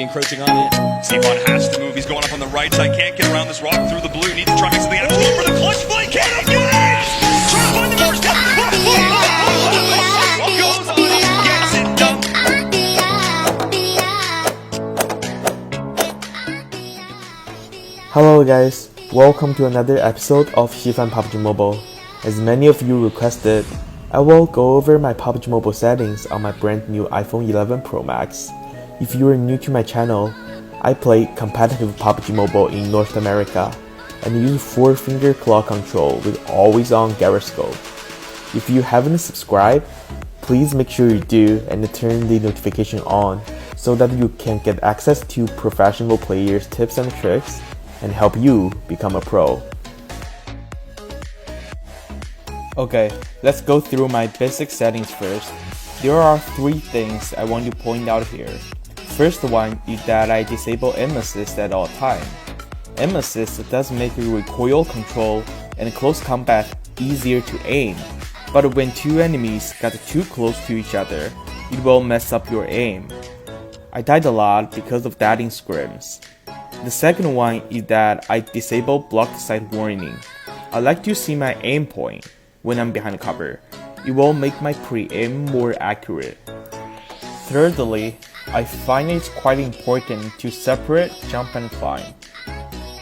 encroaching on it. Stefan has to move. He's going up on the right side. Can't get around this rock through the blue. Needs to try mixing the edge. Going for the clutch play. Can't get it. Trying to find the first step. Goes on it. Gets it done. Hello guys, welcome to another episode of Xifan PUBG Mobile. As many of you requested, I will go over my PUBG Mobile settings on my brand new iPhone 11 Pro Max. If you are new to my channel, I play competitive PUBG Mobile in North America and use 4-finger claw control with always-on gyroscope. If you haven't subscribed, please make sure you do and turn the notification on so that you can get access to professional players' tips and tricks and help you become a pro. Okay, let's go through my basic settings first. There are 3 things I want to point out here. First one is that I disable aim assist at all times. Aim assist does make recoil control and close combat easier to aim, but when 2 enemies get too close to each other, it will mess up your aim. I died a lot because of that in scrims. The second one is that I disable block sight warning. I like to see my aim point when I'm behind cover. It will make my pre-aim more accurate. Thirdly, I find it's quite important to separate jump and climb.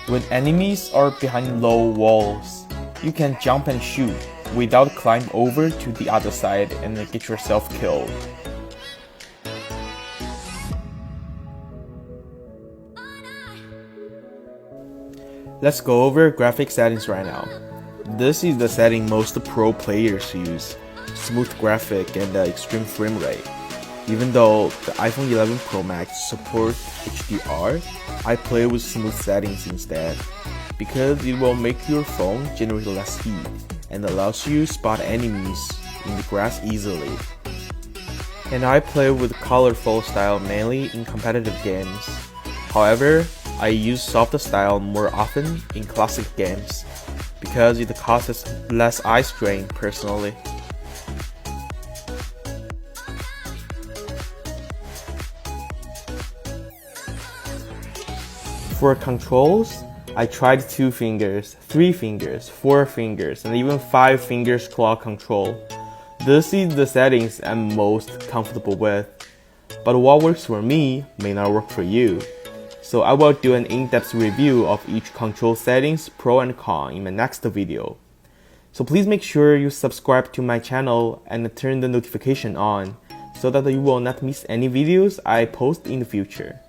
When enemies are behind low walls, you can jump and shoot without climb over to the other side and get yourself killed. Let's go over graphic settings right now. This is the setting most pro players use, smooth graphic and extreme frame rate. Even though the iPhone 11 Pro Max supports HDR, I play with smooth settings instead, because it will make your phone generate less heat and allows you to spot enemies in the grass easily. And I play with colorful style mainly in competitive games. However, I use softer style more often in classic games because it causes less eye strain personally. For controls, I tried 2 fingers, 3 fingers, 4 fingers, and even 5 fingers claw control. This is the settings I'm most comfortable with, but what works for me may not work for you. So I will do an in-depth review of each control settings, pro and con, in my next video. So please make sure you subscribe to my channel and turn the notification on so that you will not miss any videos I post in the future.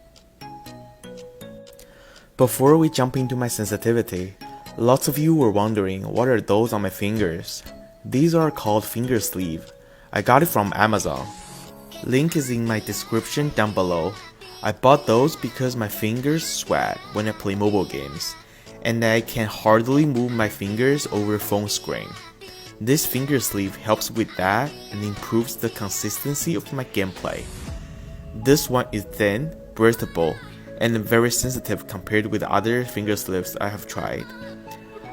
Before we jump into my sensitivity, lots of you were wondering what are those on my fingers. These are called finger sleeve. I got it from Amazon. Link is in my description down below. I bought those because my fingers sweat when I play mobile games, and I can hardly move my fingers over phone screen. This finger sleeve helps with that and improves the consistency of my gameplay. This one is thin, breathable, and very sensitive compared with other finger sleeves I have tried.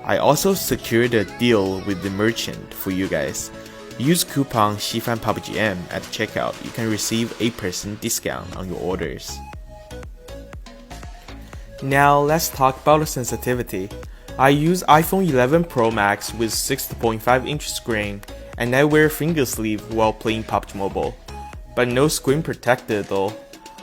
I also secured a deal with the merchant for you guys. Use coupon XIFANPUBGM at checkout. You can receive 8% discount on your orders. Now let's talk about sensitivity. I use iPhone 11 Pro Max with 6.5-inch screen, and I wear finger sleeve while playing PUBG Mobile, but no screen protector though.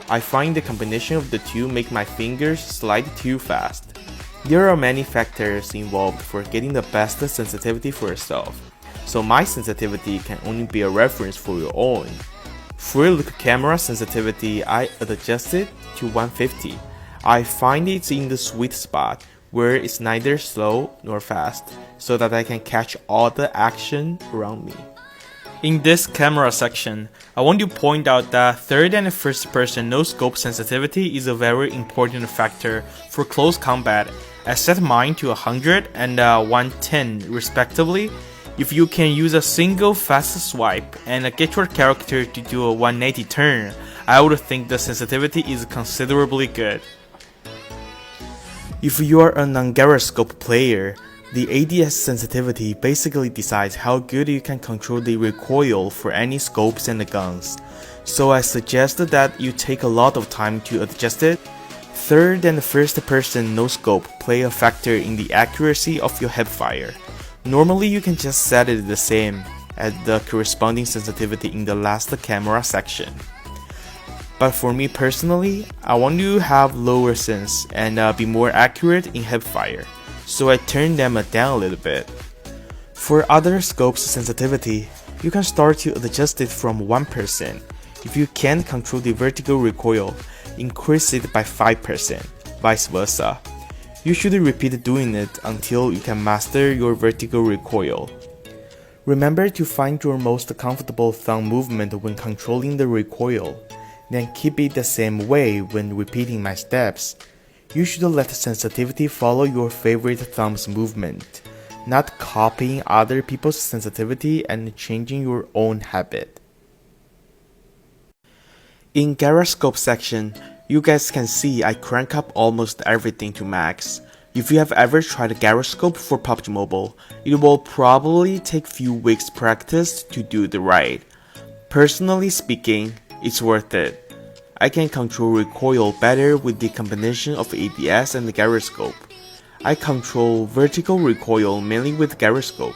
I find the combination of the two make my fingers slide too fast. There are many factors involved for getting the best sensitivity for yourself, so my sensitivity can only be a reference for your own. For look camera sensitivity, I adjusted to 150. I find it's in the sweet spot where it's neither slow nor fast, so that I can catch all the action around me. In this camera section, I want to point out that third and first person no scope sensitivity is a very important factor for close combat. I set mine to 100 and 110 respectively. If you can use a single fast swipe and get your character to do a 180 turn, I would think the sensitivity is considerably good. If you are a non-gyroscope player, the ADS sensitivity basically decides how good you can control the recoil for any scopes and the guns. so I suggested that you take a lot of time to adjust it. Third and first person no scope play a factor in the accuracy of your hipfire. Normally you can just set it the same as the corresponding sensitivity in the last camera section. But for me personally, I want to have lower sense and be more accurate in hipfire, so I turned them down a little bit. For other scopes sensitivity, you can start to adjust it from 1%. If you can't control the vertical recoil, increase it by 5%, vice versa. You should repeat doing it until you can master your vertical recoil. Remember to find your most comfortable thumb movement when controlling the recoil, then keep it the same way when repeating my steps. You should let sensitivity follow your favorite thumb's movement, not copying other people's sensitivity and changing your own habit. In gyroscope section, you guys can see I crank up almost everything to max. If you have ever tried a gyroscope for PUBG Mobile, it will probably take few weeks practice to do it right. Personally speaking, it's worth it. I can control recoil better with the combination of ABS and the gyroscope. I control vertical recoil mainly with gyroscope.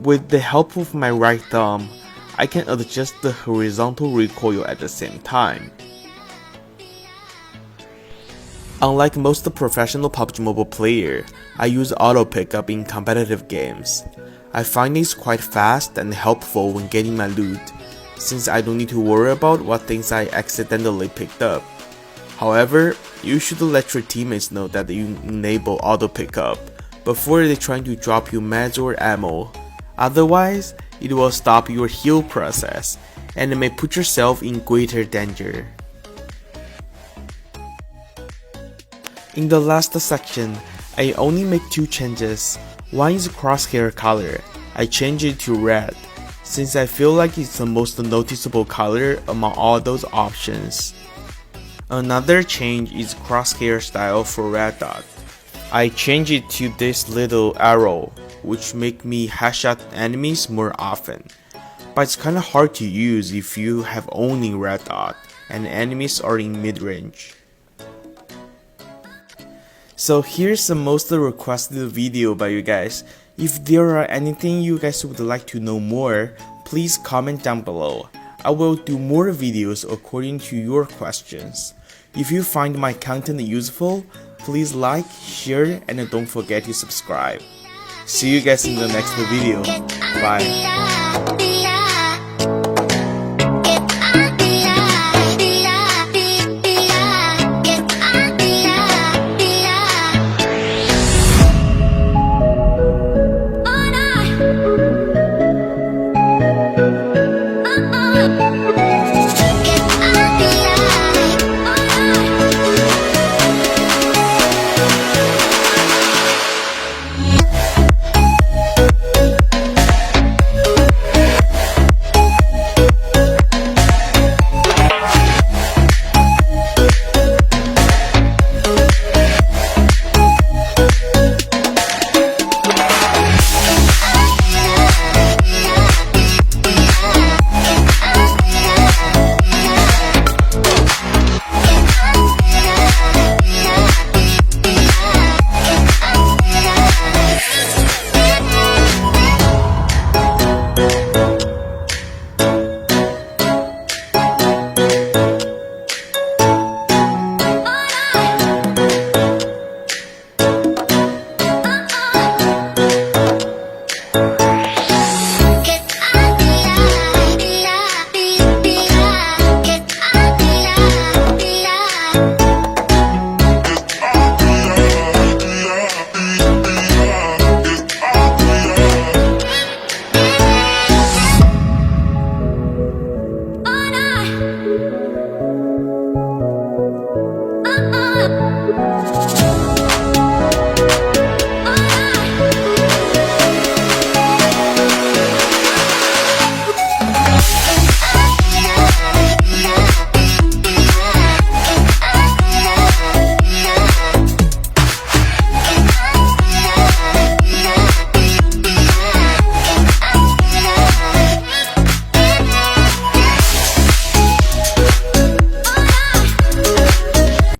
With the help of my right thumb, I can adjust the horizontal recoil at the same time. Unlike most professional PUBG Mobile player, I use auto pickup in competitive games. I find this quite fast and helpful when getting my loot, since I don't need to worry about what things I accidentally picked up. However, you should let your teammates know that you enable auto pickup before they try to drop you meds or ammo. Otherwise, it will stop your heal process and may put yourself in greater danger. In the last section, I only make 2 changes. One is crosshair color. I change it to red, since I feel like it's the most noticeable color among all those options. Another change is crosshair style for red dot. I change it to this little arrow, which make me headshot enemies more often. But it's kinda hard to use if you have only red dot and enemies are in mid-range. So here's the most requested video by you guys. If there are anything you guys would like to know more, please comment down below. I will do more videos according to your questions. If you find my content useful, please like, share, and don't forget to subscribe. See you guys in the next video. Bye.